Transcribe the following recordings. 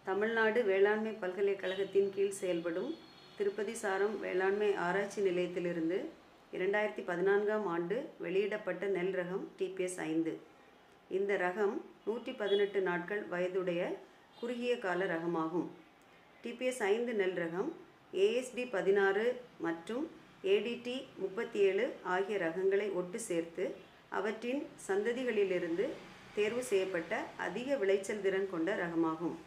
தமிழ்நாடு வேளாண்மை பல்கலைக்கழகத்தின் கீழ் செயல்படும் திருப்பதி சாரம் வேளாண்மை ஆராய்ச்சி நிலையத்திலிருந்து 2014ஆம் ஆண்டு வெளியிடப்பட்ட நெல் ரகம் டிபிஎஸ் 5. இந்த ரகம் 118 நாட்கள் வயதுடைய குறுகிய கால ரகமாகும். டிபிஎஸ் 5 நெல் ரகம் ASD 16 மற்றும் ADT 37 ஆகிய ரகங்களை ஒட்டு சேர்த்து அவற்றின் சந்ததிகளிலிருந்து தேர்வு செய்யப்பட்ட அதிக விளைச்சல் திறன் கொண்ட ரகமாகும்.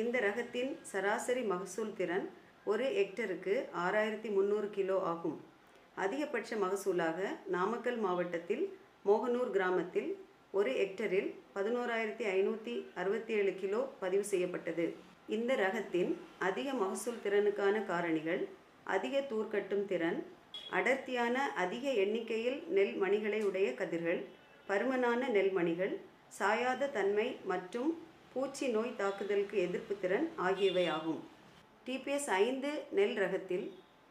இந்த ரகத்தின் சராசரி மகசூல் திறன் ஒரு ஹெக்டருக்கு 6300 கிலோ ஆகும். அதிகபட்ச மகசூலாக நாமக்கல் மாவட்டத்தில் மோகனூர் கிராமத்தில் ஒரு ஹெக்டரில் 11567 கிலோ பதிவு செய்யப்பட்டது. இந்த ரகத்தின் அதிக மகசூல் திறனுக்கான காரணிகள் அதிக தூர்க்கட்டும் திறன், அடர்த்தியான அதிக எண்ணிக்கையில் நெல் மணிகளை உடைய கதிர்கள், பருமனான நெல் மணிகள், சாயாத தன்மை மற்றும் பூச்சி நோய் தாக்குதலுக்கு எதிர்ப்பு திறன் ஆகியவை ஆகும். டிபிஎஸ் 5 நெல் ரகத்தில்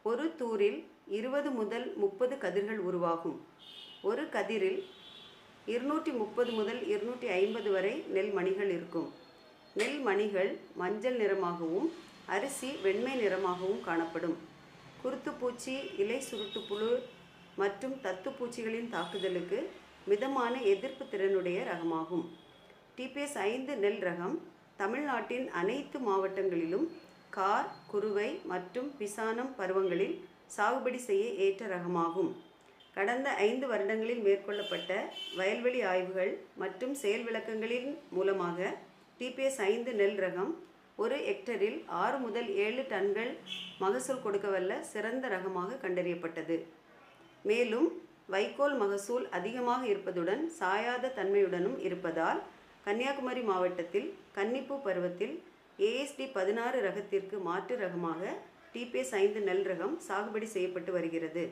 ஒரு தூரில் 20 முதல் 30 கதிர்கள் உருவாகும். ஒரு கதிரில் 230 முதல் 250 வரை நெல் மணிகள் இருக்கும். நெல் மணிகள் மஞ்சள் நிறமாகவும் அரிசி வெண்மை நிறமாகவும் காணப்படும். குருத்துப்பூச்சி, இலை சுருட்டுப்புழு மற்றும் தத்துப்பூச்சிகளின் தாக்குதலுக்கு மிதமான எதிர்ப்பு திறனுடைய ரகமாகும். டிபிஎஸ் 5 நெல் ரகம் தமிழ்நாட்டின் அனைத்து மாவட்டங்களிலும் கார், குறுவை மற்றும் பிசானம் பருவங்களில் சாகுபடி செய்ய ஏற்ற ரகமாகும். கடந்த 5 வருடங்களில் மேற்கொள்ளப்பட்ட வயல்வெளி ஆய்வுகள் மற்றும் செயல் விளக்கங்களின் மூலமாக டிபிஎஸ் 5 நெல் ரகம் ஒரு ஹெக்டரில் 6 முதல் 7 டன்கள் மகசூல் கொடுக்கவல்ல சிறந்த ரகமாக கண்டறியப்பட்டது. மேலும் வைக்கோல் மகசூல் அதிகமாக இருப்பதுடன் சாயாத தன்மையுடனும் இருப்பதால் கன்னியாகுமரி மாவட்டத்தில் கன்னிப்பூ பருவத்தில் ASD 16 ரகத்திற்கு மாற்று ரகமாக டிபிஎஸ் 5 நெல் ரகம் சாகுபடி செய்யப்பட்டு வருகிறது.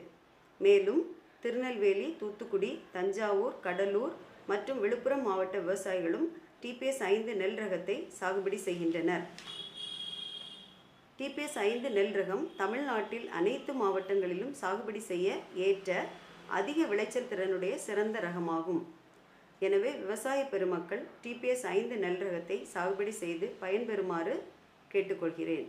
மேலும் திருநெல்வேலி, தூத்துக்குடி, தஞ்சாவூர், கடலூர் மற்றும் விழுப்புரம் மாவட்ட விவசாயிகளும் டிபிஎஸ் 5 நெல் ரகத்தை சாகுபடி செய்கின்றனர். டிபிஎஸ் 5 நெல் ரகம் தமிழ்நாட்டில் அனைத்து மாவட்டங்களிலும் சாகுபடி செய்ய ஏற்ற அதிக விளைச்சல் திறனுடைய சிறந்த ரகமாகும். எனவே விவசாய பெருமக்கள் டிபிஎஸ் 5 நெல் ரகத்தை சாகுபடி செய்து பயன்பெறுமாறு கேட்டுக்கொள்கிறேன்.